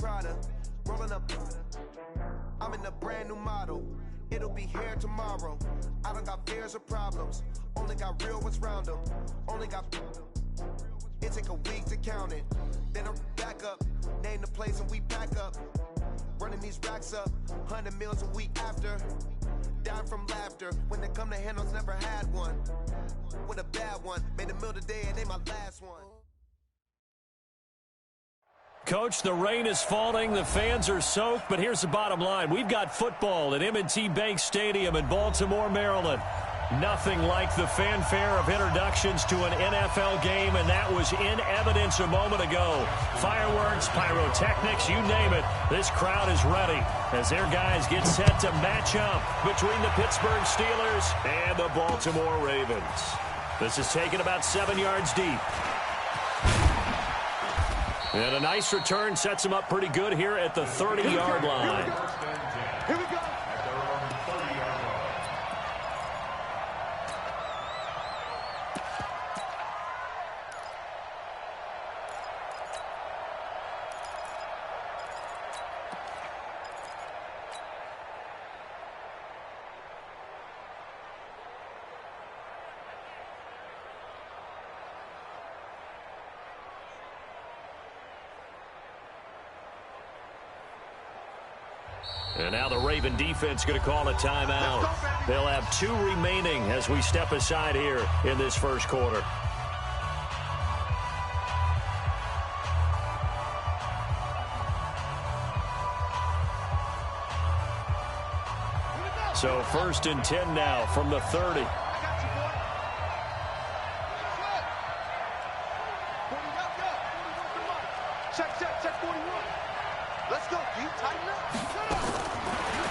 Prada, rolling up. I'm in a brand new model. It'll be here tomorrow. I don't got fears or problems. Only got real ones round them. Only got. It take a week to count it. Then I'm back up. Name the place and we pack up. Running these racks up. 100 meals a week after. Down from laughter. When they come to handles, never had one. With a bad one. Made a meal today and they my last one. Coach, the rain is falling, the fans are soaked, but here's the bottom line. We've got football at M&T Bank Stadium in Baltimore, Maryland. Nothing like the fanfare of introductions to an NFL game, and that was in evidence a moment ago. Fireworks, pyrotechnics, you name it. This crowd is ready as their guys get set to match up between the Pittsburgh Steelers and the Baltimore Ravens. This is taken about 7 yards deep. And a nice return sets him up pretty good here at the 30-yard line. Here we go. And now the Raven defense going to call a timeout. They'll have 2 remaining as we step aside here in this first quarter. So 1st and 10 now from the 30. Check 41. Let's go, D. Tighten up.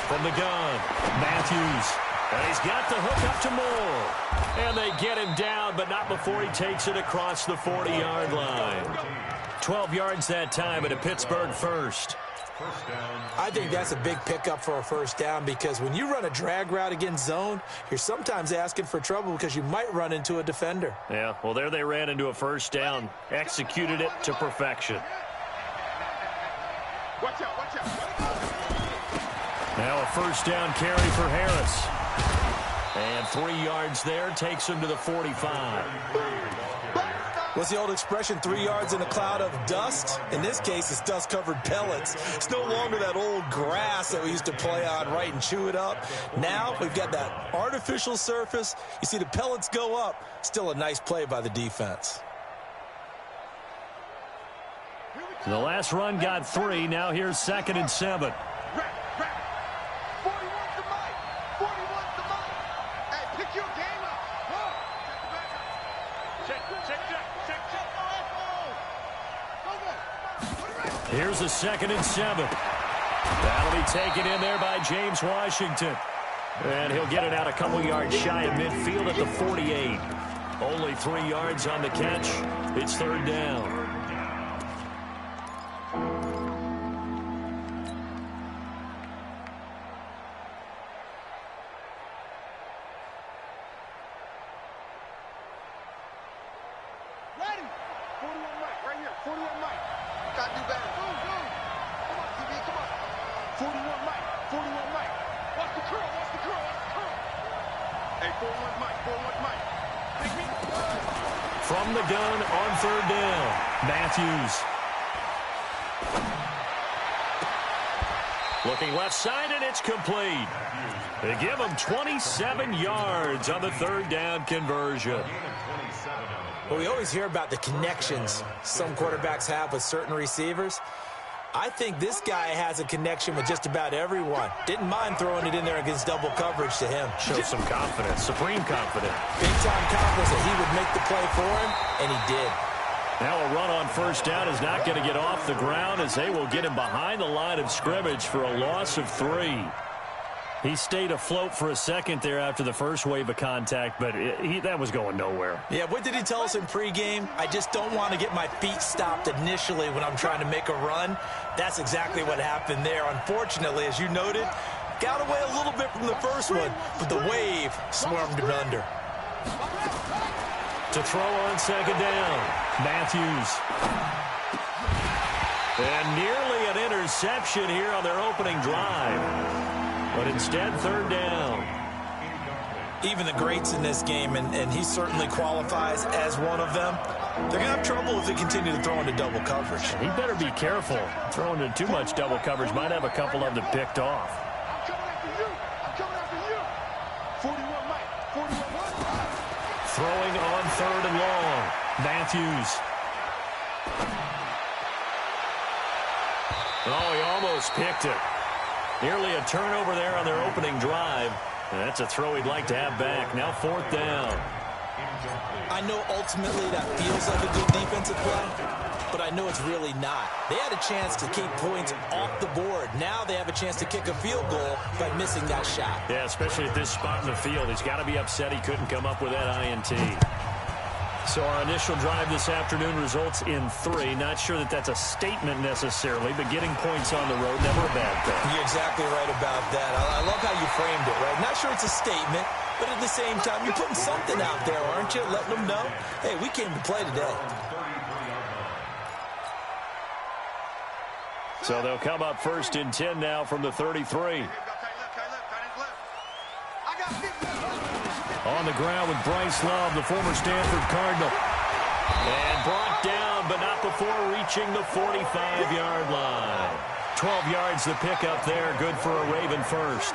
From the gun, Matthews. And he's got the hook up to Moore. And they get him down, but not before he takes it across the 40-yard line. 12 yards that time, and a Pittsburgh first. I think that's a big pickup for a first down because when you run a drag route against zone, you're sometimes asking for trouble because you might run into a defender. Yeah, well, there they ran into a first down. Executed it to perfection. Watch out, watch out. Now a first down carry for Harris. And 3 yards there takes him to the 45. What's the old expression, 3 yards in a cloud of dust? In this case, it's dust-covered pellets. It's no longer that old grass that we used to play on, right, and chew it up. Now we've got that artificial surface. You see the pellets go up. Still a nice play by the defense. The last run got 3. Now here's 2nd and 7. Here's a 2nd and 7. That'll be taken in there by James Washington. And he'll get it out a couple yards shy of midfield at the 48. Only 3 yards on the catch. It's 3rd down. From the gun on 3rd down, Matthews. Looking left side, and it's complete. They give him 27 yards on the 3rd down conversion. Well, we always hear about the connections some quarterbacks have with certain receivers. I think this guy has a connection with just about everyone. Didn't mind throwing it in there against double coverage to him. Shows some confidence, supreme confidence. Big-time confidence that he would make the play for him, and he did. Now a run on 1st down is not going to get off the ground as they will get him behind the line of scrimmage for a loss of 3. He stayed afloat for a second there after the first wave of contact, but that was going nowhere. Yeah, what did he tell us in pregame? I just don't want to get my feet stopped initially when I'm trying to make a run. That's exactly what happened there. Unfortunately, as you noted, got away a little bit from the first one, but the wave swarmed him under. To throw on 2nd down, Matthews. And nearly an interception here on their opening drive. But instead, third down. Even the greats in this game, and he certainly qualifies as one of them, they're going to have trouble if they continue to throw into double coverage. He better be careful. Throwing into too much double coverage might have a couple of them picked off. I'm coming after you. I'm coming after you. 41 Mike. 41 Mike. Throwing on third and long. Matthews. Oh, he almost picked it. Nearly a turnover there on their opening drive. And that's a throw he'd like to have back. Now fourth down. I know ultimately that feels like a good defensive play, but I know it's really not. They had a chance to keep points off the board. Now they have a chance to kick a field goal by missing that shot. Yeah, especially at this spot in the field. He's got to be upset he couldn't come up with that INT. So our initial drive this afternoon results in 3. Not sure that that's a statement necessarily, but getting points on the road, never a bad thing. You're exactly right about that. I love how you framed it, right? Not sure it's a statement, but at the same time, you're putting something out there, aren't you? Letting them know, hey, we came to play today. So they'll come up first and 10 now from the 33. On the ground with Bryce Love, the former Stanford Cardinal. And brought down, but not before reaching the 45-yard line. 12 yards the pickup there, good for a Raven first.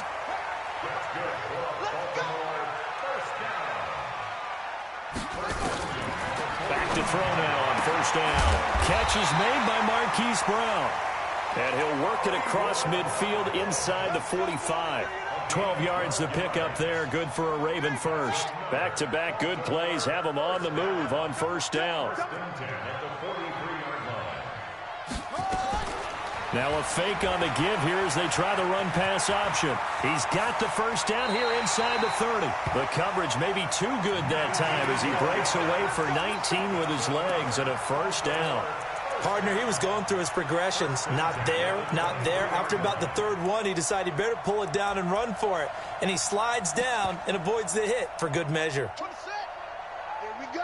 Back to throw now on first down. Catch is made by Marquise Brown. And he'll work it across midfield inside the 45. 12 yards to pick up there. Good for a Raven first. Back-to-back good plays have them on the move on first down. Now a fake on the give here as they try the run-pass option. He's got the first down here inside the 30. The coverage may be too good that time as he breaks away for 19 with his legs and a first down. Partner, he was going through his progressions. Not there, not there. After about the third one, he decided he better pull it down and run for it. And he slides down and avoids the hit for good measure. Here we go.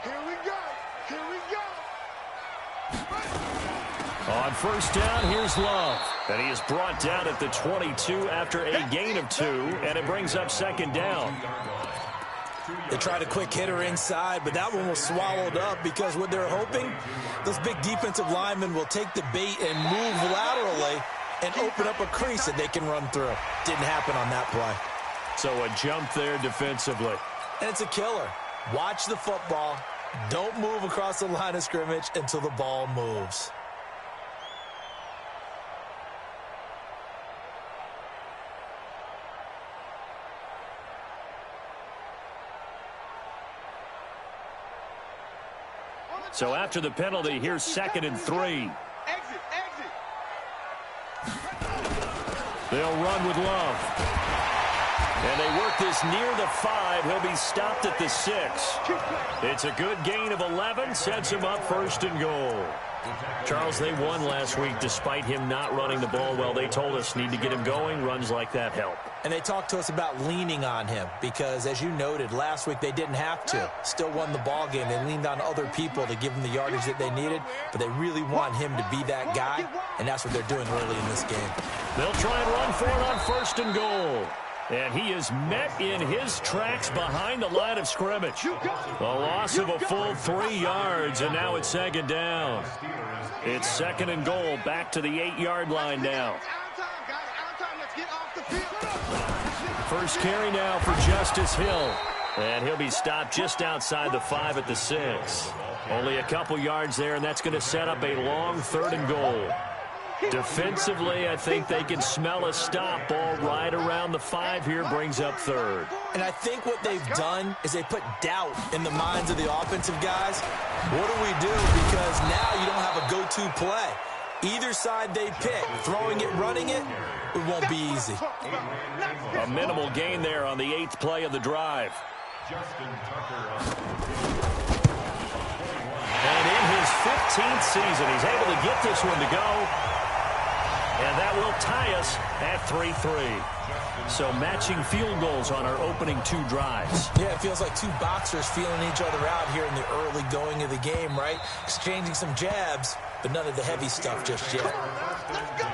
Here we go. Here we go. On first down, here's Love. And he is brought down at the 22 after a gain of 2. And it brings up second down. They tried a quick hitter inside, but that one was swallowed up because what they're hoping, those big defensive linemen will take the bait and move laterally and open up a crease that they can run through. Didn't happen on that play. So a jump there defensively. And it's a killer. Watch the football. Don't move across the line of scrimmage until the ball moves. So after the penalty, here's second and 3. Exit. They'll run with Love. And they work this near the 5. He'll be stopped at the 6. It's a good gain of 11. Sets him up first and goal. Charles, they won last week despite him not running the ball well. They told us need to get him going. Runs like that help. And they talked to us about leaning on him because, as you noted, last week they didn't have to. Still won the ball game. They leaned on other people to give them the yardage that they needed, but they really want him to be that guy, and that's what they're doing early in this game. They'll try and run for it on first and goal. And he is met in his tracks behind the line of scrimmage. A loss of a full 3 yards, and now it's second down. It's second and goal, back to the 8-yard line now. First carry now for Justice Hill. And he'll be stopped just outside the 5 at the 6. Only a couple yards there, and that's going to set up a long third and goal. Defensively, I think they can smell a stop ball right around the 5 here, brings up third. And I think what they've done is they put doubt in the minds of the offensive guys. What do we do? Because now you don't have a go-to play. Either side they pick, throwing it, running it, it won't be easy. A minimal gain there on the 8th play of the drive. And in his 15th season, he's able to get this one to go. And that will tie us at 3-3. So matching field goals on our opening 2 drives. Yeah, it feels like 2 boxers feeling each other out here in the early going of the game, right? Exchanging some jabs, but none of the heavy stuff just yet. Let's go.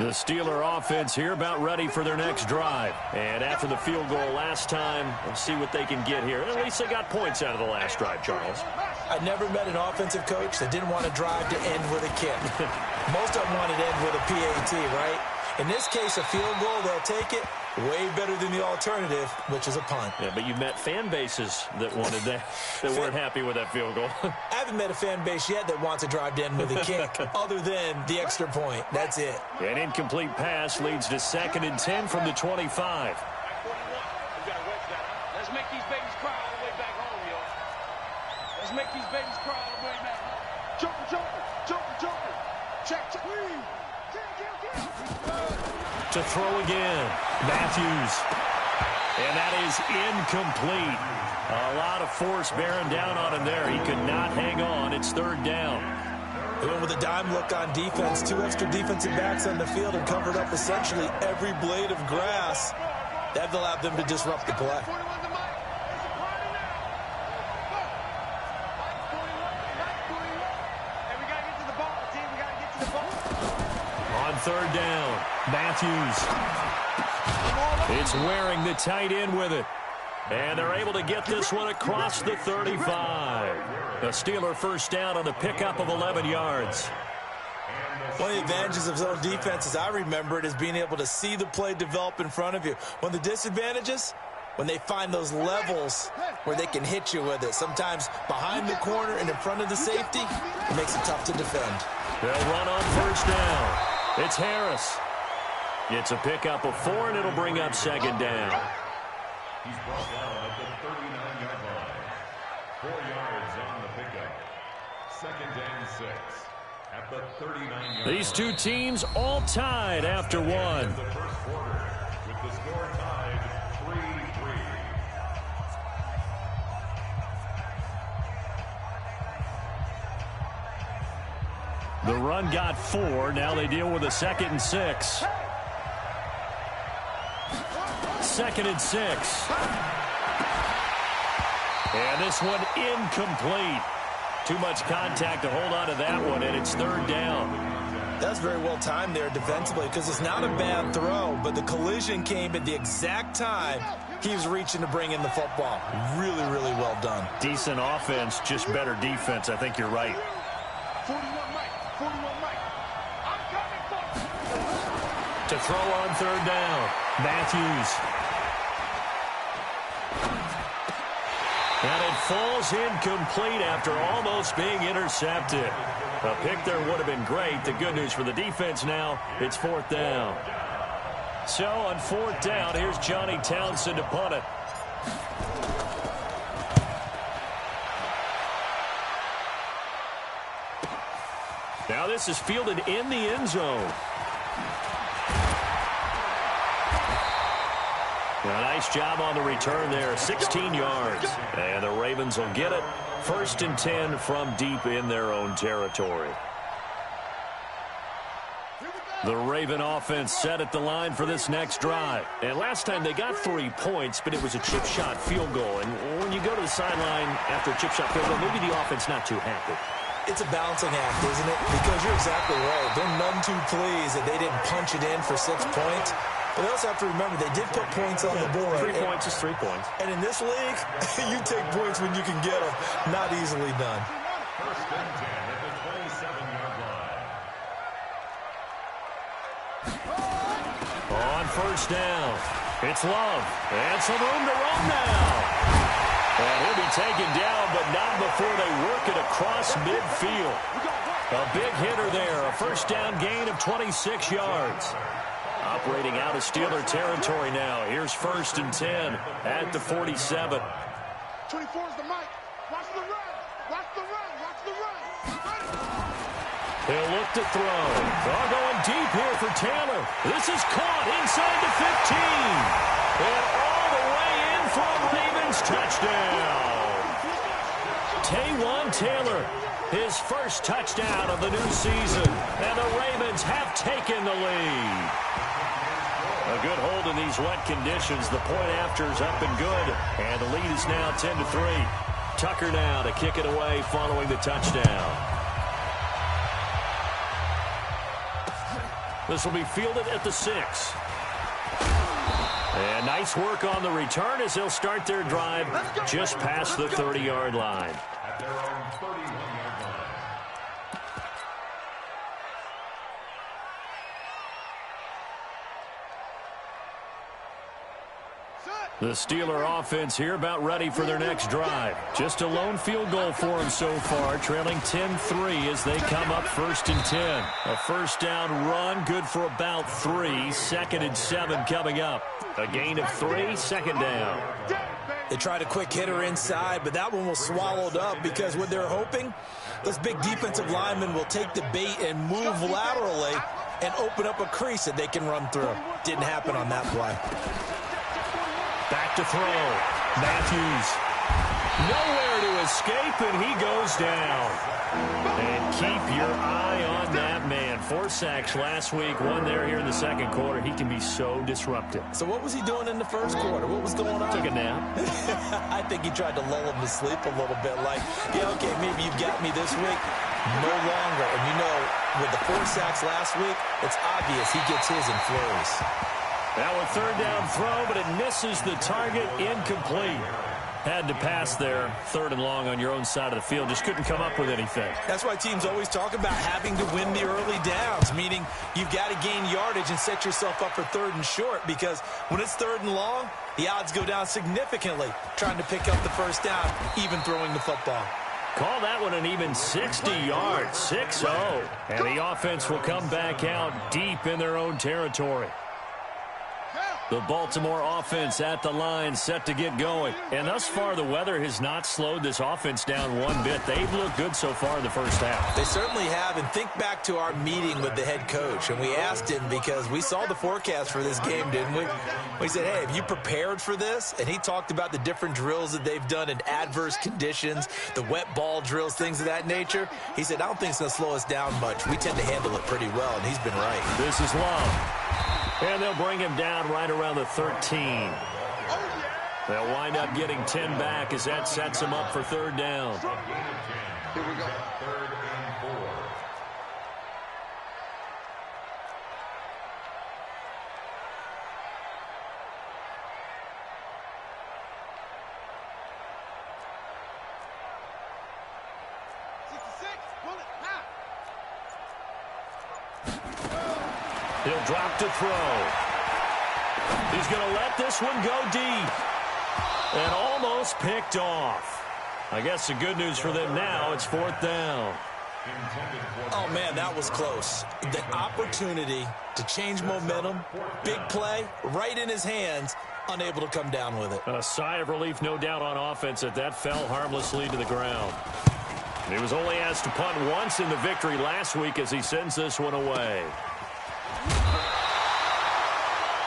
The Steeler offense here about ready for their next drive. And after the field goal last time, we'll see what they can get here. At least they got points out of the last drive, Charles. I never met an offensive coach that didn't want to drive to end with a kick. Most of them wanted to end with a PAT, right? In this case, a field goal, they'll take it. Way better than the alternative, which is a punt. Yeah, but you met fan bases that wanted that weren't happy with that field goal. I haven't met a fan base yet that wants to drive to end with a kick, other than the extra point. That's it. An incomplete pass leads to 2nd and 10 from the 25. Let's make these babies cry all the way back home, yo. Let's make these babies cry all the way back home. Joker. Check. To throw again, Matthews. And that is incomplete. A lot of force bearing down on him there. He could not hang on. It's 3rd down. They went with a dime look on defense. 2 extra defensive backs on the field and covered up essentially every blade of grass. That allowed them to disrupt the play. On 3rd down, Matthews. It's wearing the tight end with it. And they're able to get this one across the 35. The Steeler first down on the pickup of 11 yards. One of the advantages of zone defense, as I remember it, is being able to see the play develop in front of you. One of the disadvantages, when they find those levels where they can hit you with it. Sometimes behind the corner and in front of the safety, it makes it tough to defend. They'll run on 1st down. It's Harris. It's a pickup of 4, and it'll bring up 2nd down. He's brought down at the 39-yard line. 4 yards on the pickup. 2nd and 6 at the 39-yard line. These 2 teams all tied after 1. In the first quarter, with the score tied 3-3. The run got 4. Now they deal with a 2nd and 6. 2nd and 6. And this one incomplete. Too much contact to hold on to that one, and it's 3rd down. That's very well timed there defensively because it's not a bad throw, but the collision came at the exact time he was reaching to bring in the football. Really, really well done. Decent offense, just better defense. I think you're right. 41 Mike. I'm coming for you. To throw on 3rd down, Matthews. And it falls incomplete after almost being intercepted. A pick there would have been great. The good news for the defense now, it's 4th down. So on 4th down, here's Johnny Townsend to punt it. Now this is fielded in the end zone. A nice job on the return there, 16 yards. And the Ravens will get it. 1st and 10 from deep in their own territory. The Raven offense set at the line for this next drive. And last time they got 3 points, but it was a chip shot field goal. And when you go to the sideline after a chip shot field goal, maybe the offense not too happy. It's a balancing act, isn't it? Because you're exactly right. They're none too pleased that they didn't punch it in for 6 points. But they also have to remember they did put points on the board. 3 points is 3 points. And in this league, you take points when you can get them. Not easily done. 1st and 10 at the 27-yard line. On 1st down, it's Love. And some room to run now. And he'll be taken down, but not before they work it across midfield. A big hitter there. A 1st down gain of 26 yards. Operating out of Steeler territory now. Here's 1st and 10 at the 47. 24 is the mic. Watch the run. Watch the run. Watch the run. He'll look to throw. Throw going deep here for Taylor. This is caught inside the 15. And all the way in for a Ravens touchdown. Taywan Taylor, his first touchdown of the new season. And the Ravens have taken the lead. A good hold in these wet conditions. The point after is up and good. And the lead is now 10-3. Tucker now to kick it away following the touchdown. This will be fielded at the 6. And nice work on the return as they'll start their drive just past the 30-yard line. At their own 31-yard line. The Steeler offense here about ready for their next drive. Just a lone field goal for them so far, trailing 10-3 as they come up 1st and 10. A first down run, good for about 3. 2nd and 7 coming up. A gain of 3, 2nd down. They tried a quick hitter inside, but that one was swallowed up because what they're hoping, those big defensive linemen will take the bait and move laterally and open up a crease that they can run through. Didn't happen on that play. Back to throw. Matthews. Nowhere to escape, and he goes down. And keep your eye on that man. 4 sacks last week, 1 there here in the second quarter. He can be so disruptive. So what was he doing in the first quarter? What was going on? Took a nap. I think he tried to lull him to sleep a little bit. Like, yeah, okay, maybe you've got me this week. No longer. And you know, with the 4 sacks last week, it's obvious he gets his in flurries. Now a 3rd down throw, but it misses the target. Incomplete. Had to pass there. 3rd and long on your own side of the field. Just couldn't come up with anything. That's why teams always talk about having to win the early downs, meaning you've got to gain yardage and set yourself up for 3rd and short, because when it's 3rd and long, the odds go down significantly trying to pick up the first down, even throwing the football. Call that one an even 60 yards, 6-0. And the offense will come back out deep in their own territory. The Baltimore offense at the line, set to get going. And thus far, the weather has not slowed this offense down one bit. They've looked good so far in the first half. They certainly have. And think back to our meeting with the head coach. And we asked him, because we saw the forecast for this game, didn't we? We said, hey, have you prepared for this? And he talked about the different drills that they've done in adverse conditions, the wet ball drills, things of that nature. He said, I don't think it's going to slow us down much. We tend to handle it pretty well, and he's been right. This is Love. And they'll bring him down right around the 13. They'll wind up getting 10 back as that sets him up for 3rd down. Here we go. 3rd and 4. He'll drop to throw. He's going to let this one go deep. And almost picked off. I guess the good news for them now, it's 4th down. Oh, man, that was close. The opportunity to change momentum, big play, right in his hands, unable to come down with it. A sigh of relief, no doubt, on offense that fell harmlessly to the ground. And he was only asked to punt once in the victory last week as he sends this one away.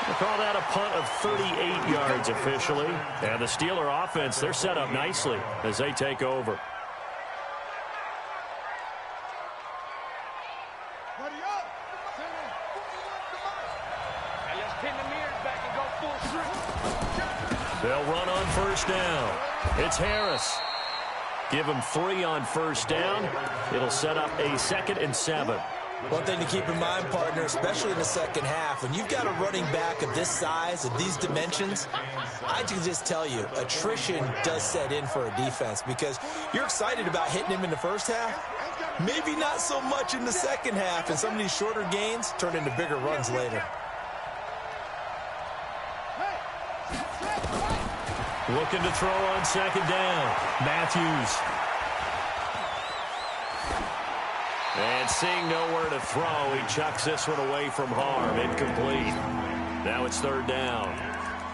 We'll call that a punt of 38 yards officially. And the Steeler offense, they're set up nicely as they take over. They'll run on 1st down. It's Harris. Give him 3 on 1st down. It'll set up a 2nd and 7. One thing to keep in mind, partner, especially in the second half, when you've got a running back of this size, of these dimensions, I can just tell you, attrition does set in for a defense, because you're excited about hitting him in the first half, maybe not so much in the second half, and some of these shorter gains turn into bigger runs later. Looking to throw on 2nd down. Matthews. And seeing nowhere to throw, he chucks this one away from harm. Incomplete. Now it's 3rd down.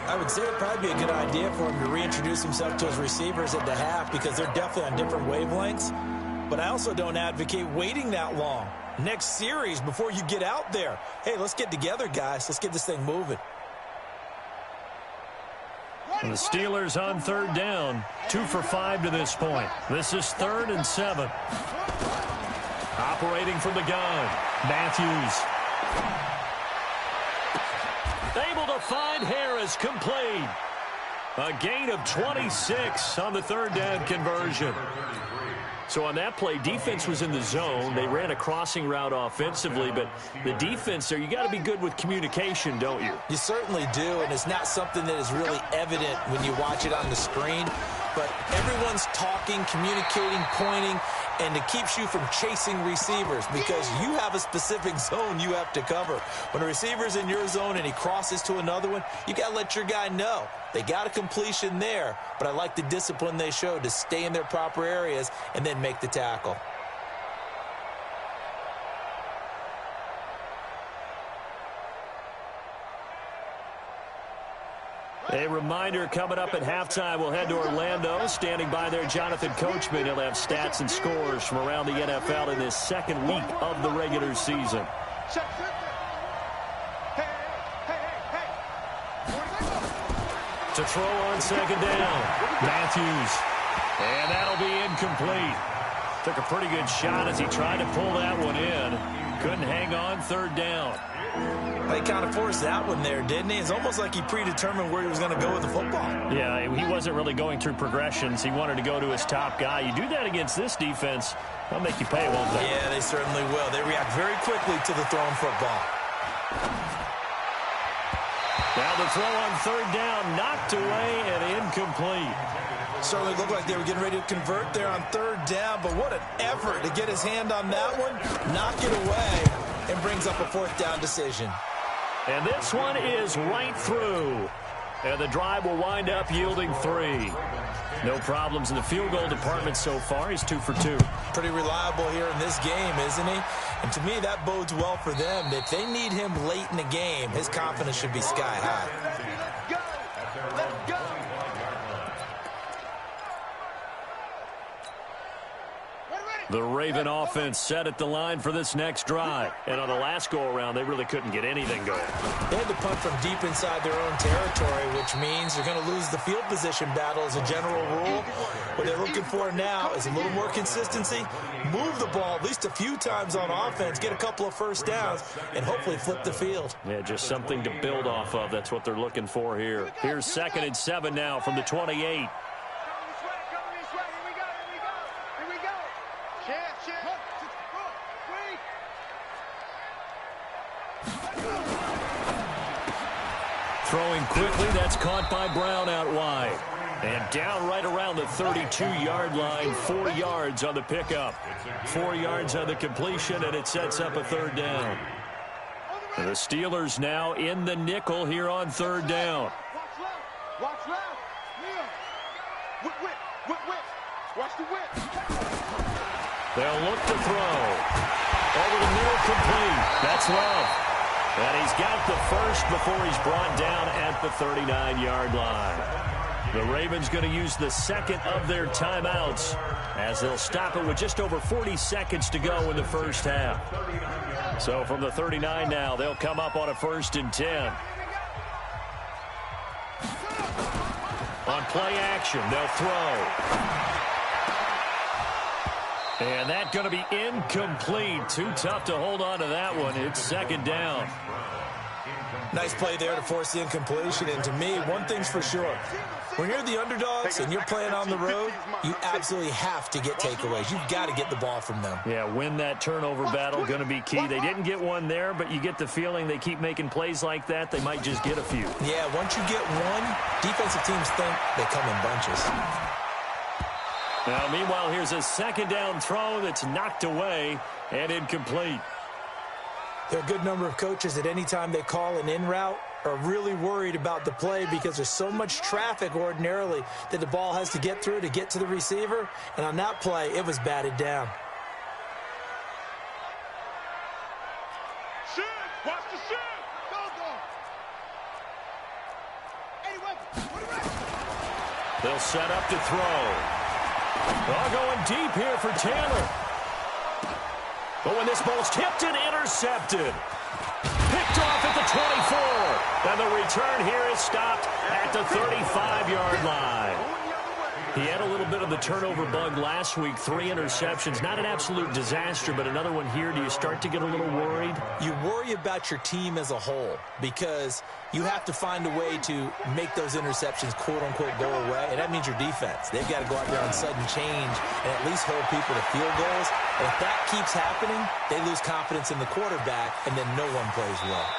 I would say it'd probably be a good idea for him to reintroduce himself to his receivers at the half because they're definitely on different wavelengths. But I also don't advocate waiting that long. Next series before you get out there. Hey, let's get together, guys. Let's get this thing moving. And the Steelers on third down, 2 for 5 to this point. This is 3rd and 7. Operating from the gun, Matthews. Able to find Harris, complete. A gain of 26 on the third down conversion. So on that play, defense was in the zone. They ran a crossing route offensively, but the defense there, you got to be good with communication, don't you? You certainly do, and it's not something that is really evident when you watch it on the screen. But everyone's talking, communicating, pointing, and it keeps you from chasing receivers because you have a specific zone you have to cover. When a receiver's in your zone and he crosses to another one, you got to let your guy know. They got a completion there, but I like the discipline they showed to stay in their proper areas and then make the tackle. A reminder, coming up at halftime, we'll head to Orlando. Standing by there, Jonathan Coachman. He'll have stats and scores from around the NFL in this second week of the regular season. To throw on second down, Matthews. And that'll be incomplete. Took a pretty good shot as he tried to pull that one in. Couldn't hang on, third down. He kind of forced that one there, didn't he? It's almost like he predetermined where he was going to go with the football. Yeah, he wasn't really going through progressions. He wanted to go to his top guy. You do that against this defense, they'll make you pay, won't they? Yeah, they certainly will. They react very quickly to the thrown football. Now the throw on third down, knocked away and incomplete. Certainly looked like they were getting ready to convert there on third down, but what an effort to get his hand on that one, knock it away, and brings up a fourth down decision. And this one is right through. And the drive will wind up yielding 3. No problems in the field goal department so far. He's 2 for 2. Pretty reliable here in this game, isn't he? And to me, that bodes well for them. If they need him late in the game, his confidence should be sky high. Let's go. The Raven offense set at the line for this next drive. And on the last go-around, they really couldn't get anything going. They had to punt from deep inside their own territory, which means they're going to lose the field position battle as a general rule. What they're looking for now is a little more consistency, move the ball at least a few times on offense, get a couple of first downs, and hopefully flip the field. Yeah, just something to build off of. That's what they're looking for here. Here's 2nd and 7 now from the 28. Throwing quickly, that's caught by Brown out wide. And down right around the 32-yard line, 4 yards on the pickup. 4 yards on the completion, and it sets up a third down. And the Steelers now in the nickel here on third down. Watch left. Whip. Watch the whip. They'll look to throw. Over the middle, complete. That's Love. And he's got the first before he's brought down at the 39-yard line. The Ravens going to use the second of their timeouts as they'll stop it with just over 40 seconds to go in the first half. So from the 39 now, they'll come up on a 1st and 10. On play action, they'll throw. And that's going to be incomplete. Too tough to hold on to that one. It's 2nd down. Nice play there to force the incompletion. And to me, one thing's for sure. When you're the underdogs and you're playing on the road, you absolutely have to get takeaways. You've got to get the ball from them. Yeah, win that turnover battle, going to be key. They didn't get one there, but you get the feeling they keep making plays like that, they might just get a few. Yeah, once you get one, defensive teams think they come in bunches. Now, meanwhile, here's a 2nd down throw that's knocked away and incomplete. There are a good number of coaches that any time they call an in route are really worried about the play because there's so much traffic ordinarily that the ball has to get through to get to the receiver. And on that play, it was batted down. Shoot! Watch the shoot! Go! They'll set up to throw. Well, going deep here for Taylor. But when this ball's tipped and intercepted. Picked off at the 24. And the return here is stopped at the 35-yard line. He had a little bit of the turnover bug last week, 3 interceptions. Not an absolute disaster, but another one here. Do you start to get a little worried? You worry about your team as a whole because you have to find a way to make those interceptions, quote-unquote, go away, and that means your defense. They've got to go out there on sudden change and at least hold people to field goals. And if that keeps happening, they lose confidence in the quarterback, and then no one plays well.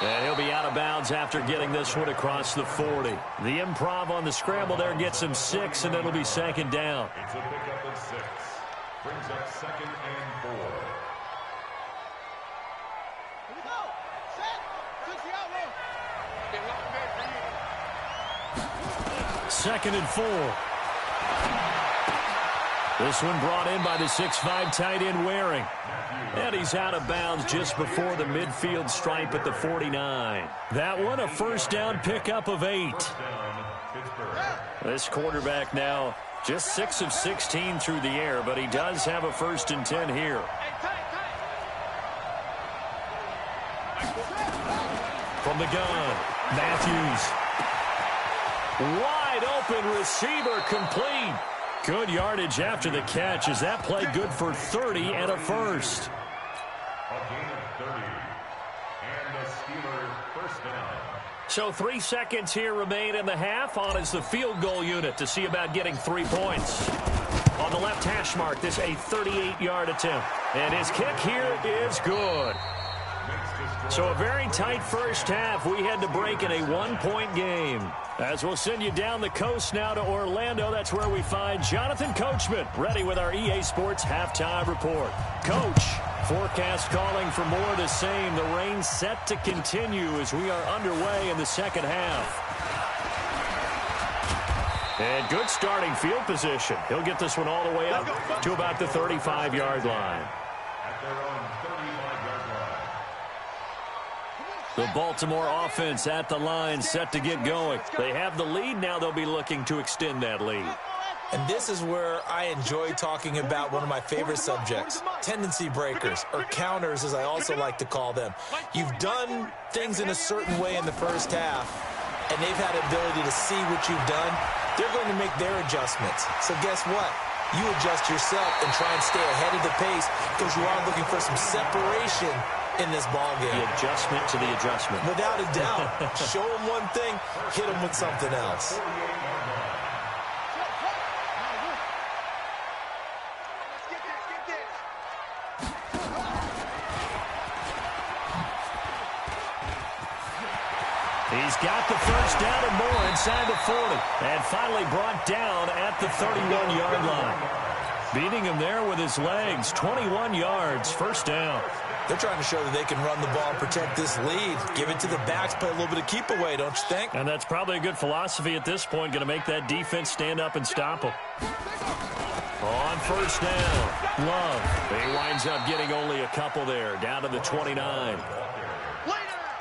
And he'll be out of bounds after getting this one across the 40. The improv on the scramble there gets him 6, and it'll be second down. It's a pickup of 6. Brings up 2nd and 4. Here we go. Set. 2nd and 4. This one brought in by the 6'5" tight end Waring. And he's out of bounds just before the midfield stripe at the 49. That one a first down pickup of 8. This quarterback now just 6 of 16 through the air, but he does have a 1st and 10 here. From the gun, Matthews. Wide open receiver complete. Good yardage after the catch. Is that play good for 30 and a 1st? A gain of 30. And the Steelers first down. So 3 seconds here remain in the half. On is the field goal unit to see about getting 3 points. On the left hash mark, this a 38-yard attempt. And his kick here is good. So a very tight first half. We had to break in a 1-point game. As we'll send you down the coast now to Orlando, that's where we find Jonathan Coachman, ready with our EA Sports halftime report. Coach, forecast calling for more of the same. The rain set to continue as we are underway in the second half. And good starting field position. He'll get this one all the way up to about the 35-yard line. At their own 35-yard line. The Baltimore offense at the line, set to get going. They have the lead. Now they'll be looking to extend that lead. And this is where I enjoy talking about one of my favorite subjects, tendency breakers, or counters as I also like to call them. You've done things in a certain way in the first half, and they've had the ability to see what you've done. They're going to make their adjustments. So guess what? You adjust yourself and try and stay ahead of the pace because you are looking for some separation in this ball game. The adjustment to the adjustment. Without a doubt. Show them one thing, hit them with something else. He's got the first down and more inside the 40. And finally brought down at the 31-yard line. Beating him there with his legs. 21 yards, first down. They're trying to show that they can run the ball and protect this lead. Give it to the backs, play a little bit of keep away, don't you think? And that's probably a good philosophy at this point. Going to make that defense stand up and stop them. On first down, Love. He winds up getting only a couple there, down to the 29.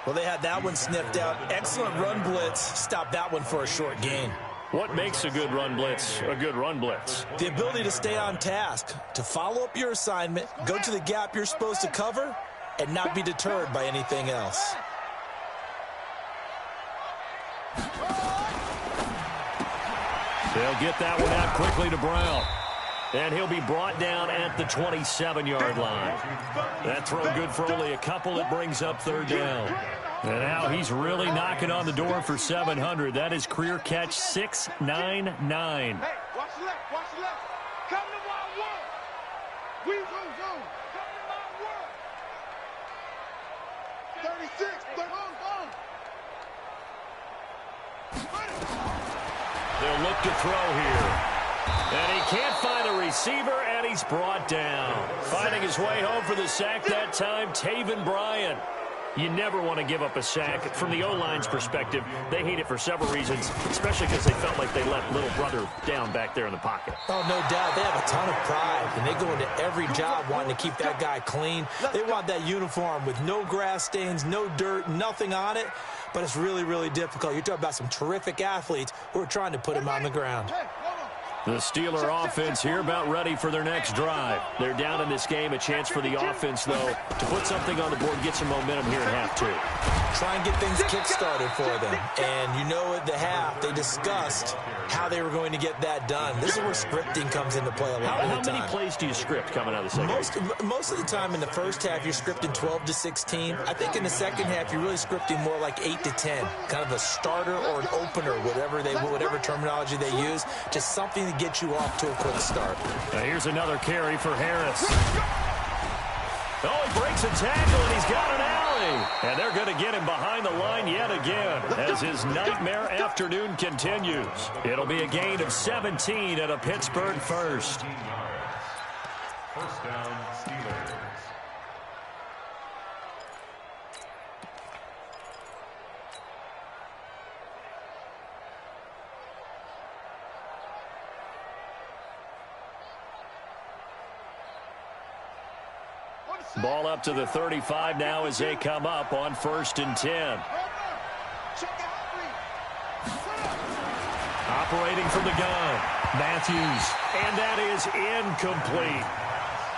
Well, they had that one sniffed out. Excellent run blitz. Stop that one for a short gain. What makes a good run blitz a good run blitz? The ability to stay on task, to follow up your assignment, go to the gap you're supposed to cover, and not be deterred by anything else. They'll get that one out quickly to Brown. And he'll be brought down at the 27-yard line. That throw good for only a couple. It brings up third down. And now he's really knocking on the door for 700. That is career catch 699. Hey, watch the left, watch the left. Come to my world. We go. Come to my world. 36, They'll look to throw here. And he can't find a receiver, and he's brought down. Finding his way home for the sack that time, Taven Bryan. You never want to give up a sack. From the O-line's perspective, they hate it for several reasons, especially because they felt like they let little brother down back there in the pocket. Oh, no doubt. They have a ton of pride, and they go into every job wanting to keep that guy clean. They want that uniform with no grass stains, no dirt, nothing on it, but it's really, really difficult. You're talking about some terrific athletes who are trying to put him on the ground. The Steeler offense here about ready for their next drive. They're down in this game. A chance for the offense, though, to put something on the board, get some momentum here at half two. Try and get things kick-started for them. And you know at the half, they discussed how they were going to get that done. This is where scripting comes into play a lot of the time. How many plays do you script coming out of the second? Most of the time in the first half, you're scripting 12 to 16. I think in the second half, you're really scripting more like 8 to 10. Kind of a starter or an opener, whatever terminology they use. Just something to get you off to a quick start. Now here's another carry for Harris. Oh, he breaks a tackle, and he's got an alley. And they're going to get him behind the line yet again as his nightmare afternoon continues. It'll be a gain of 17 and a Pittsburgh first. First down, Steelers. Ball up to the 35 now as they come up on 1st and 10. Operating from the gun, Matthews, and that is incomplete.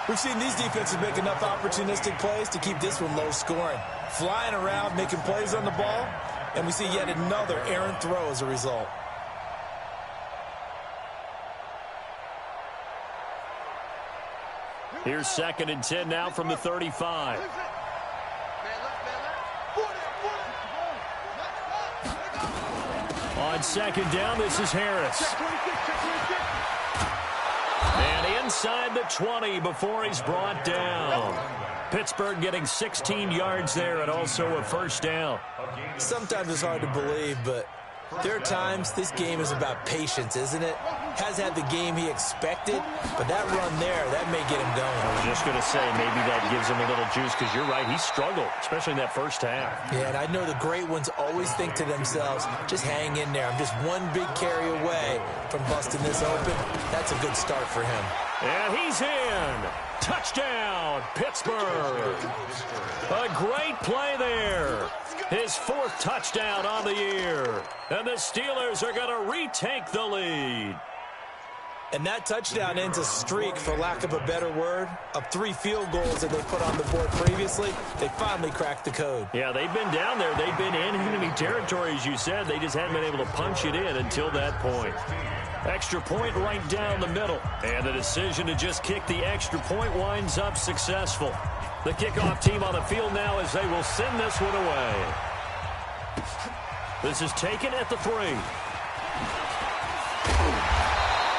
We've seen these defenses make enough opportunistic plays to keep this one low scoring. Flying around, making plays on the ball, and we see yet another errant throw as a result. Here's 2nd and 10 now from the 35. On 2nd down, this is Harris. And inside the 20 before he's brought down. Pittsburgh getting 16 yards there and also a 1st down. Sometimes it's hard to believe, but there are times this game is about patience, isn't it? Has had the game he expected, but that run there, that may get him going. I was just going to say, maybe that gives him a little juice, because you're right, he struggled, especially in that first half. Yeah, and I know the great ones always think to themselves, just hang in there. I'm just one big carry away from busting this open. That's a good start for him. And he's in. Touchdown, Pittsburgh. A great play there. His 4th touchdown on the year. And the Steelers are going to retake the lead. And that touchdown ends a streak, for lack of a better word, of 3 field goals that they put on the board previously. They finally cracked the code. Yeah, they've been down there. They've been in enemy territory, as you said. They just hadn't been able to punch it in until that point. Extra point right down the middle. And the decision to just kick the extra point winds up successful. The kickoff team on the field now as they will send this one away. This is taken at the 3.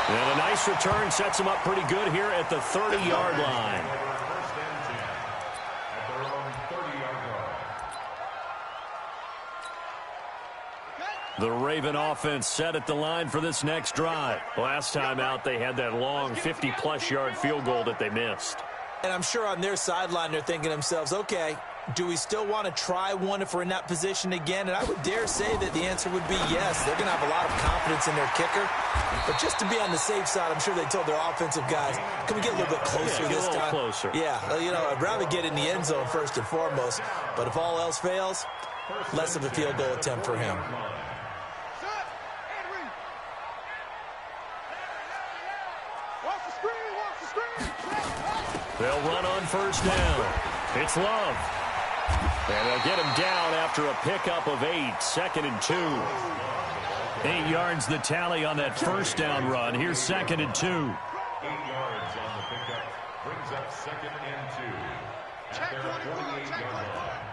And a nice return sets him up pretty good here at the 30-yard line. First and 10 at their own 30-yard line. The Raven offense set at the line for this next drive. Last time out, they had that long 50-plus yard field goal that they missed. And I'm sure on their sideline they're thinking to themselves, okay, do we still want to try one if we're in that position again? And I would dare say that the answer would be yes. They're going to have a lot of confidence in their kicker. But just to be on the safe side, I'm sure they told their offensive guys, can we get a little bit closer this time? Closer. Yeah, you know, I'd rather get in the end zone first and foremost. But if all else fails, less of a field goal attempt for him. They'll run on 1st down. It's Love. And they'll get him down after a pickup of 8. 2nd and 2. 8 yards the tally on that 1st down run. Here's 2nd and 2. 8 yards on the pickup. Brings up 2nd and 2. At their 48-yard line.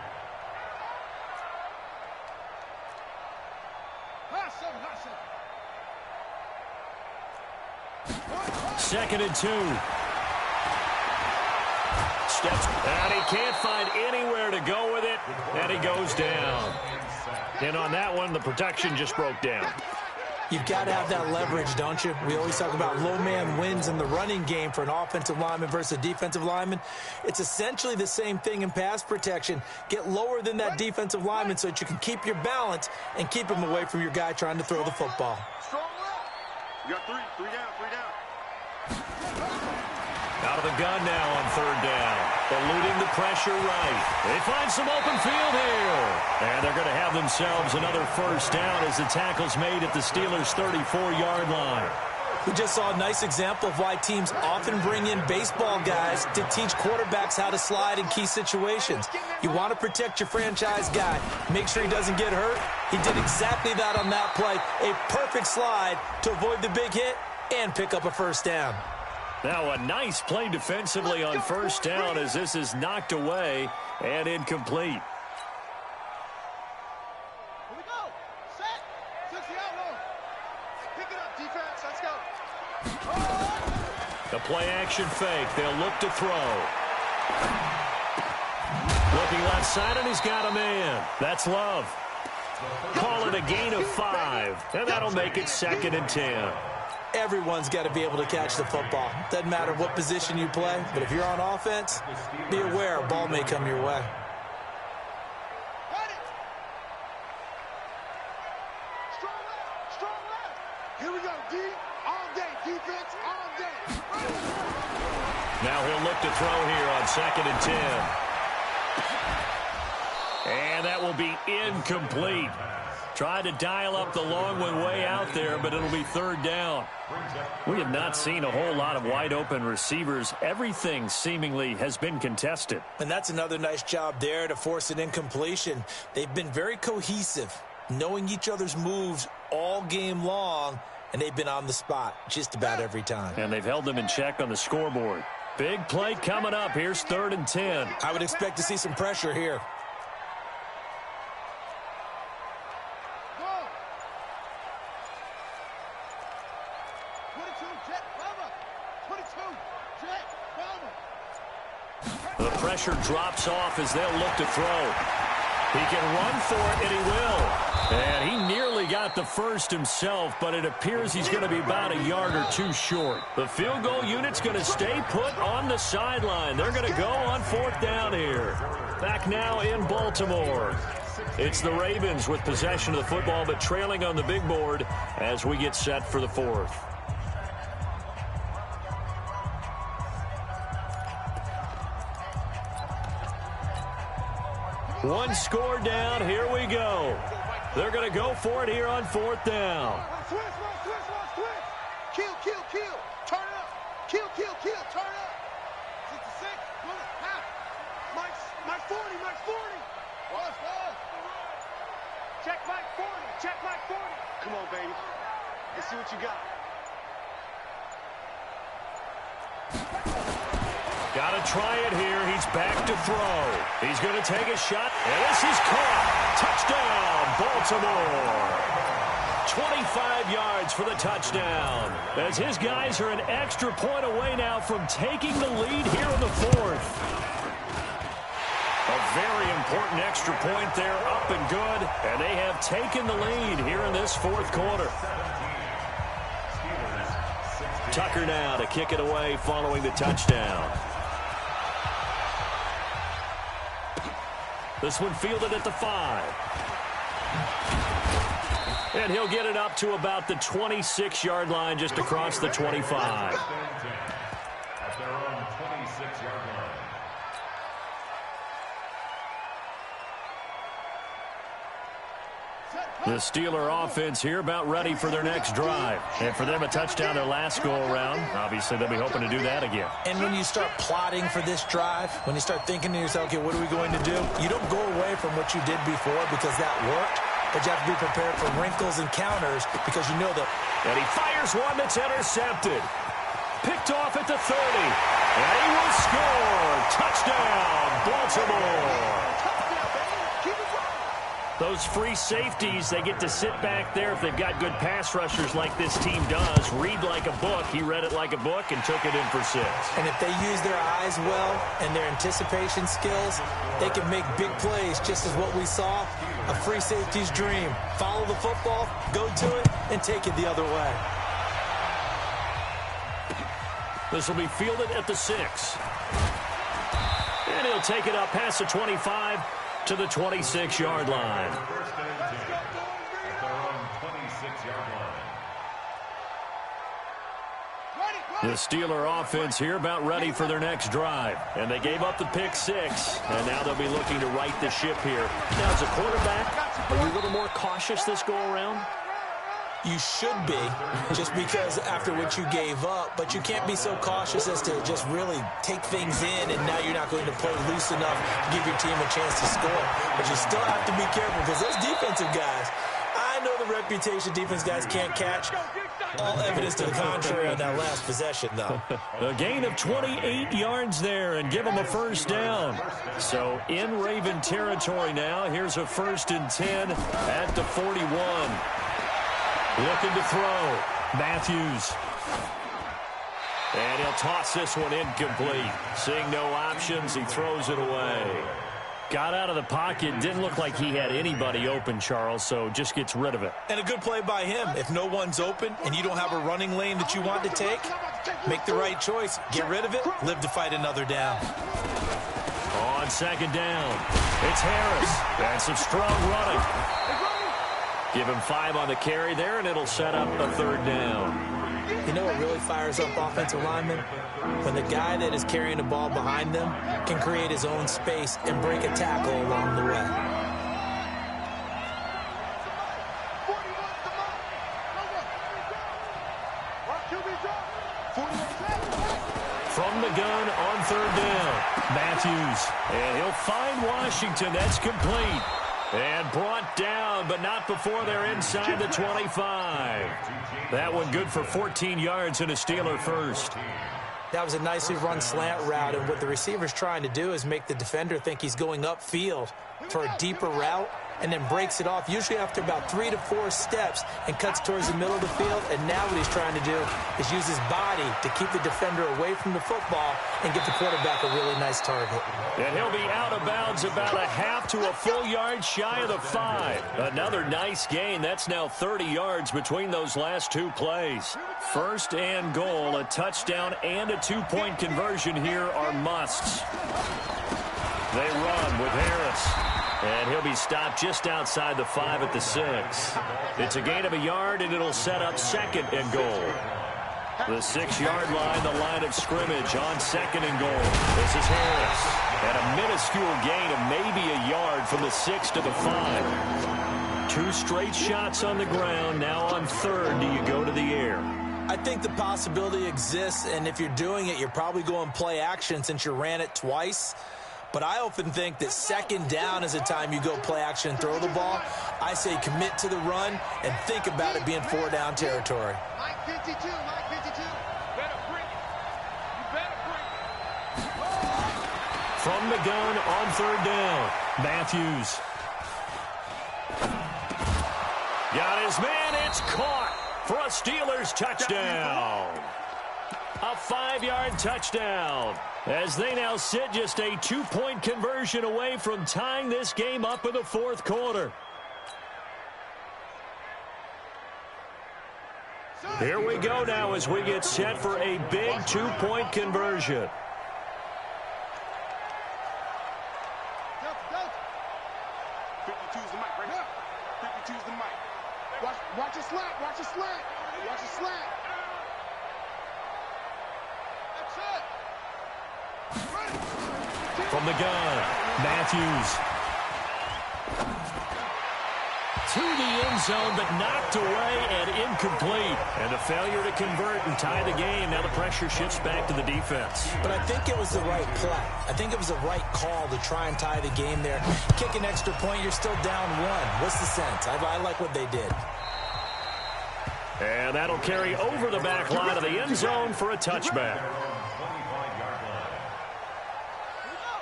2nd and 2. Steps, and he can't find anywhere to go with it, and he goes down. And on that one, the protection just broke down. You've got to have that leverage, don't you? We always talk about low man wins in the running game for an offensive lineman versus a defensive lineman. It's essentially the same thing in pass protection. Get lower than that defensive lineman so that you can keep your balance and keep him away from your guy trying to throw the football. Strong left. You got three down. Out of the gun now on third down. Eluding the pressure right. They find some open field here. And they're going to have themselves another first down as the tackle's made at the Steelers' 34-yard line. We just saw a nice example of why teams often bring in baseball guys to teach quarterbacks how to slide in key situations. You want to protect your franchise guy. Make sure he doesn't get hurt. He did exactly that on that play. A perfect slide to avoid the big hit and pick up a first down. Now a nice play defensively on first down as this is knocked away and incomplete. Here we go. Set. 60 out low. Pick it up, defense. Let's go. The play action fake. They'll look to throw. Looking left side, and he's got a man. That's Love. Call it a gain of 5, and that'll make it 2nd and 10. Everyone's got to be able to catch the football. Doesn't matter what position you play, but if you're on offense, be aware a ball may come your way. Strong left. Here we go, D. All day, defense, all day. Now he'll look to throw here on 2nd and 10. And that will be incomplete. Tried to dial up the long one way out there, but it'll be third down. We have not seen a whole lot of wide-open receivers. Everything seemingly has been contested. And that's another nice job there to force an incompletion. They've been very cohesive, knowing each other's moves all game long, and they've been on the spot just about every time. And they've held them in check on the scoreboard. Big play coming up. Here's 3rd and 10. I would expect to see some pressure here. The pressure drops off as they'll look to throw. He can run for it, and he will. And he nearly got the first himself, but it appears he's going to be about a yard or two short. The field goal unit's going to stay put on the sideline. They're going to go on 4th down here. Back now in Baltimore. It's the Ravens with possession of the football, but trailing on the big board as we get set for the 4th. One score down. Here we go. They're going to go for it here on 4th down. Switch. Kill. Turn it up. Kill. Turn it up. 66. Half. Mike 40. Watch. Check Mike 40. Come on, baby. Let's see what you got. Got to try it here. He's back to throw. He's going to take a shot. And this is caught. Touchdown, Baltimore. 25 yards for the touchdown. As his guys are an extra point away now from taking the lead here in the 4th. A very important extra point there, up and good. And they have taken the lead here in this 4th quarter. Tucker now to kick it away following the touchdown. This one fielded at the 5. And he'll get it up to about the 26-yard line, just across the 25. At their own 26-yard line. The Steeler offense here about ready for their next drive. And for them, a touchdown their last go-around. Obviously, they'll be hoping to do that again. And when you start plotting for this drive, when you start thinking to yourself, okay, what are we going to do? You don't go away from what you did before because that worked, but you have to be prepared for wrinkles and counters because you know that. And he fires one that's intercepted. Picked off at the 30. And he will score. Touchdown, Baltimore. Those free safeties, they get to sit back there if they've got good pass rushers like this team does. Read like a book. He read it like a book and took it in for 6. And if they use their eyes well and their anticipation skills, they can make big plays, just as what we saw A free safety's dream. Follow the football, go to it, and take it the other way. This will be fielded at the 6. And he'll take it up past the 25 to the 26-yard line. First and 10 at their own 26-yard line. The Steeler offense here about ready for their next drive. And they gave up the pick 6. And now they'll be looking to right the ship here. Now, as a quarterback, are you a little more cautious this go-around? You should be, just because after what you gave up, but you can't be so cautious as to just really take things in, and now you're not going to play loose enough to give your team a chance to score. But you still have to be careful, because those defensive guys, I know the reputation defense guys can't catch. All evidence to the contrary on that last possession, though. A gain of 28 yards there and give them a first down. So in Raven territory now, here's a 1st and 10 at the 41. Looking to throw. Matthews. And he'll toss this one incomplete. Seeing no options, he throws it away. Got out of the pocket. Didn't look like he had anybody open, Charles, so just gets rid of it. And a good play by him. If no one's open and you don't have a running lane that you want to take, make the right choice. Get rid of it. Live to fight another down. On 2nd down, it's Harris. And some strong running. Give him 5 on the carry there, and it'll set up a 3rd down. You know what really fires up offensive linemen? When the guy that is carrying the ball behind them can create his own space and break a tackle along the way. From the gun on 3rd down, Matthews. And he'll find Washington. That's complete. And brought down, but not before they're inside the 25. That one good for 14 yards and a Steeler first. That was a nicely run slant route, and what the receiver's trying to do is make the defender think he's going upfield for a deeper route, and then breaks it off, usually after about 3 to 4 steps, and cuts towards the middle of the field. And now what he's trying to do is use his body to keep the defender away from the football and get the quarterback a really nice target. And he'll be out of bounds about a half to a full yard shy of the 5. Another nice gain. That's now 30 yards between those last 2 plays. 1st and goal, a touchdown and a 2-point conversion here are musts. They run with Harris. And he'll be stopped just outside the 5 at the 6. It's a gain of a yard, and it'll set up 2nd and goal. The 6-yard line, the line of scrimmage on 2nd and goal. This is Harris. And a minuscule gain of maybe a yard from the 6 to the 5. 2 straight shots on the ground. Now on 3rd, do you go to the air? I think the possibility exists, and if you're doing it, you're probably going play action since you ran it twice. But I often think that 2nd down is the time you go play action and throw the ball. I say commit to the run and think about it being 4-down territory. Mike 52, Mike 52. Better bring it. You better bring it. From the gun on 3rd down, Matthews. Got his man. It's caught for a Steelers touchdown. A 5-yard touchdown. As they now sit just a 2-point conversion away from tying this game up in the 4th quarter. Here we go now as we get set for a big 2-point conversion. Watch your slant, watch your slant, watch your slant. That's it. From the gun, Matthews. To the end zone, but knocked away and incomplete. And a failure to convert and tie the game. Now the pressure shifts back to the defense. But I think it was the right play. I think it was the right call to try and tie the game there. Kick an extra point, you're still down 1. What's the sense? I like what they did. And that'll carry over the back line of the end zone for a touchback.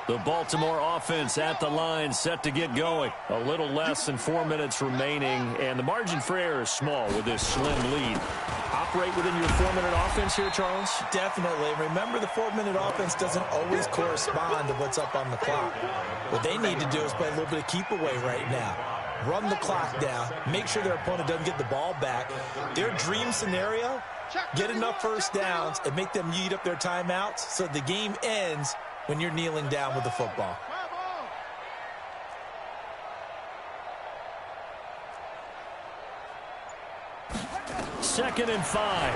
The Baltimore offense at the line, set to get going. A little less than 4 minutes remaining, and the margin for error is small with this slim lead. operate within your 4-minute offense here, Charles? Definitely. Remember, the 4-minute offense doesn't always correspond to what's up on the clock. What they need to do is play a little bit of keep away right now. Run the clock down. Make sure their opponent doesn't get the ball back. Their dream scenario, get enough first downs and make them eat up their timeouts so the game ends when you're kneeling down with the football. Second and 5.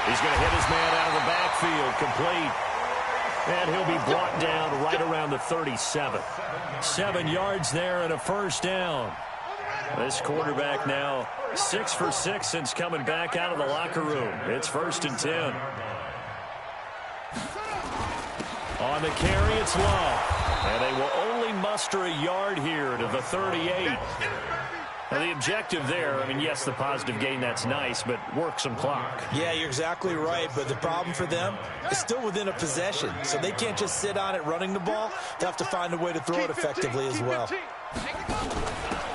He's going to hit his man out of the backfield, complete. And he'll be brought down right around the 37. 7 yards there and a first down. This quarterback now 6 for 6 since coming back out of the locker room. It's 1st and 10. On the carry, it's Love. And they will only muster a yard here to the 38. Now, the objective there, I mean, yes, the positive gain, that's nice, but work some clock. Yeah, you're exactly right, but the problem for them is still within a possession, so they can't just sit on it running the ball. They have to find a way to throw it effectively as well.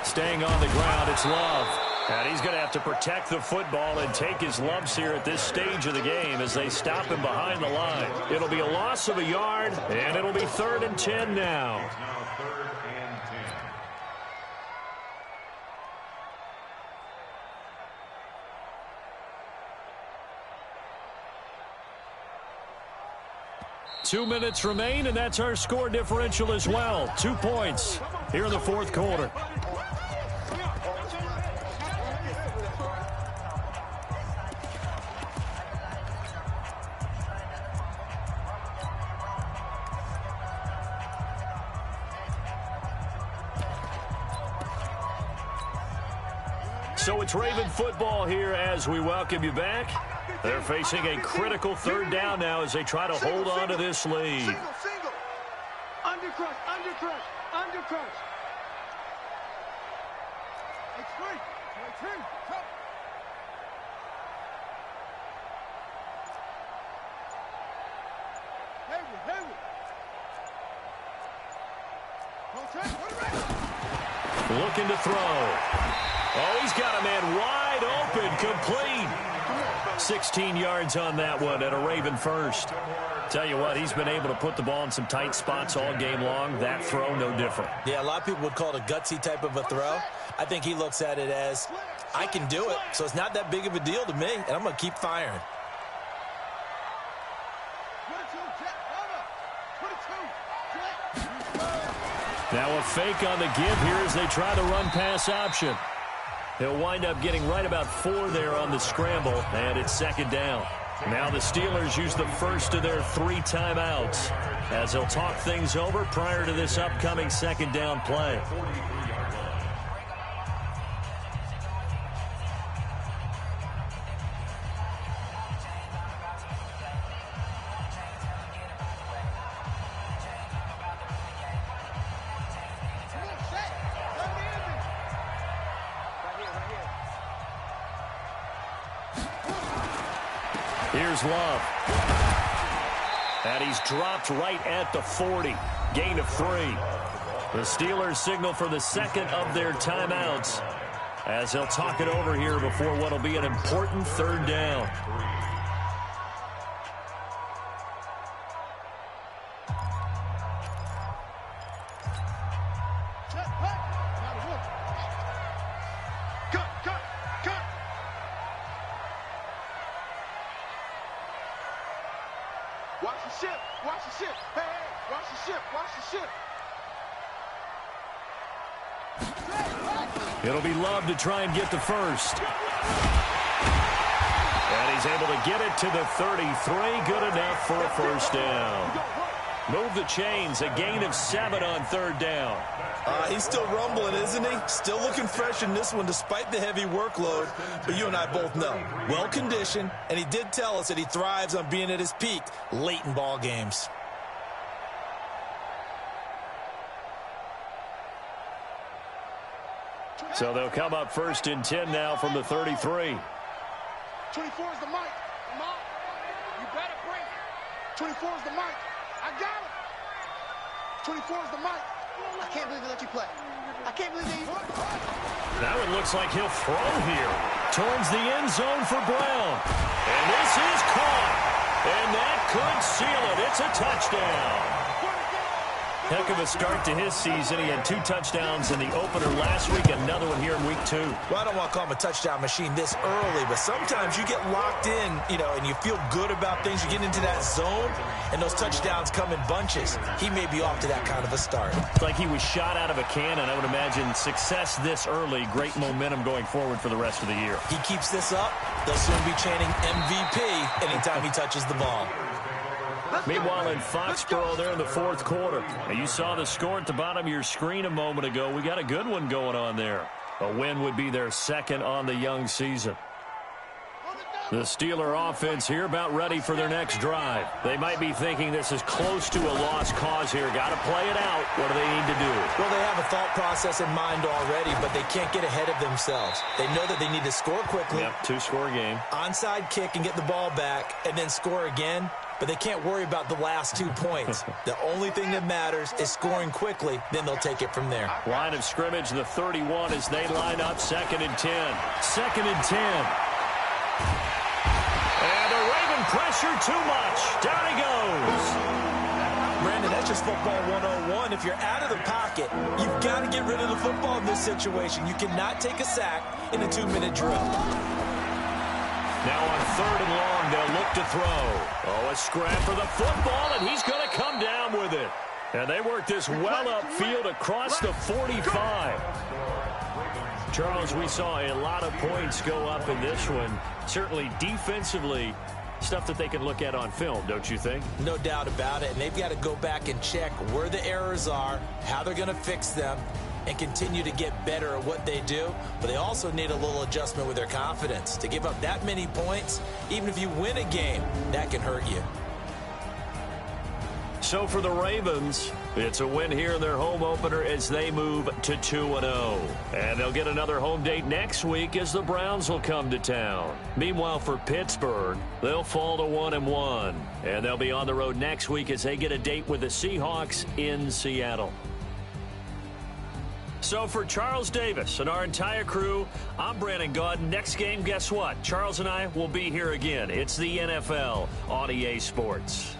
Staying on the ground, it's Love. And he's going to have to protect the football and take his lumps here at this stage of the game as they stop him behind the line. It'll be a loss of a yard, and it'll be 3rd and 10 now. Now 3rd and 10. 2 minutes remain, and that's our score differential as well. 2 points here in the 4th quarter. So it's Raven football here as we welcome you back. They're facing a critical 3rd down now as they try to hold on to this lead. Single. Undercrush. It's free. Come. Heavy. Looking to throw. Oh, he's got a man wide open, complete. 16 yards on that one at a Raven first. Tell you what, he's been able to put the ball in some tight spots all game long. That throw, no different. Yeah, a lot of people would call it a gutsy type of a throw. I think he looks at it as, I can do it, so it's not that big of a deal to me, and I'm going to keep firing. Now a fake on the give here as they try the run-pass option. He'll wind up getting right about 4 there on the scramble, and it's 2nd down. Now the Steelers use the first of their 3 timeouts as they'll talk things over prior to this upcoming 2nd down play. Here's Love. And he's dropped right at the 40. Gain of 3. The Steelers signal for the 2nd of their timeouts as they'll talk it over here before what will be an important 3rd down. Watch the ship. Hey, watch the ship. It'll be Love to try and get the first. And he's able to get it to the 33. Good enough for a first down. Move the chains. A gain of 7 on 3rd down. He's still rumbling, isn't he? Still looking fresh in this one despite the heavy workload. But you and I both know, well-conditioned, and he did tell us that he thrives on being at his peak late in ball games. So they'll come up 1st and 10 now from the 33. 24 is the mic. Come on. You better bring it. 24 is the mic. I got him. 24 is the mic. I can't believe they let you play. I can't believe they... That one looks like he'll throw here. Towards the end zone for Brown. And this is caught. And that could seal it. It's a touchdown. Heck of a start to his season. He had 2 touchdowns in the opener last week, another one here in week 2. Well, I don't want to call him a touchdown machine this early, but sometimes you get locked in, and you feel good about things. You get into that zone, and those touchdowns come in bunches. He may be off to that kind of a start. It's like he was shot out of a cannon. I would imagine success this early, great momentum going forward for the rest of the year. He keeps this up, they'll soon be chanting MVP anytime he touches the ball. Meanwhile, in Foxborough, they're in the 4th quarter. Now, you saw the score at the bottom of your screen a moment ago. We got a good one going on there. A win would be their 2nd on the young season. The Steeler offense here about ready for their next drive. They might be thinking this is close to a lost cause here. Got to play it out. What do they need to do? Well, they have a thought process in mind already, but they can't get ahead of themselves. They know that they need to score quickly. Yep, 2-score game. Onside kick and get the ball back, and then score again. But they can't worry about the last 2 points. The only thing that matters is scoring quickly, then they'll take it from there. Line of scrimmage, the 31 as they line up 2nd and 10. 2nd and 10. And a Raven pressure too much. Down he goes. Brandon, that's just football 101. If you're out of the pocket, you've got to get rid of the football in this situation. You cannot take a sack in a 2-minute drill. Now on 3rd and long, they'll look to throw. Oh, a scrap for the football, and he's going to come down with it. And they work this well upfield across the 45. Charles, we saw a lot of points go up in this one. Certainly defensively, stuff that they can look at on film, don't you think? No doubt about it. And they've got to go back and check where the errors are, how they're going to fix them, and continue to get better at what they do. But they also need a little adjustment with their confidence. To give up that many points, even if you win a game, that can hurt you. So for the Ravens, it's a win here in their home opener as they move to 2-0. And they'll get another home date next week as the Browns will come to town. Meanwhile, for Pittsburgh, they'll fall to 1-1. And they'll be on the road next week as they get a date with the Seahawks in Seattle. So for Charles Davis and our entire crew, I'm Brandon Gaudin. Next game, guess what? Charles and I will be here again. It's the NFL on EA Sports.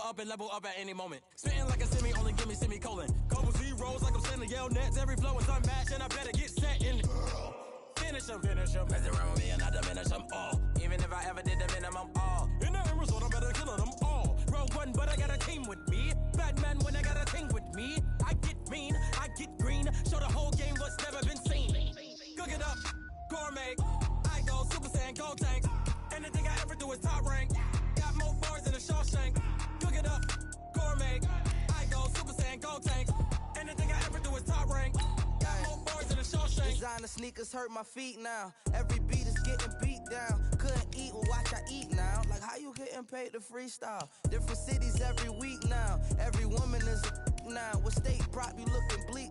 Up and level up at any moment. Spitting like a semi, only give me semicolon. Couple zeros like I'm sending yell nets. Every flow is unmatched, and I better get set in. Finish them. Mess around with me and I diminish them all. Even if I ever did the minimum all. In the end result, I'm better killing them all. Row one, but I got a team with me. Batman when I got a team with me. I get mean, I get green. Show the whole game what's never been seen. Cook it up, gourmet. I go Super Saiyan, gold tanks. Anything I ever do is top rank. Got more bars than a Shawshank. Cook it up, gourmet. I go Super Saiyan, gold tanks. Anything I ever do is top rank. Got more bars than a Shawshank. Designer sneakers hurt my feet now. Every beat is getting beat down. Couldn't eat, well watch I eat now. Like how you getting paid to freestyle? Different cities every week now. Every woman is a now. With state prop, you looking bleak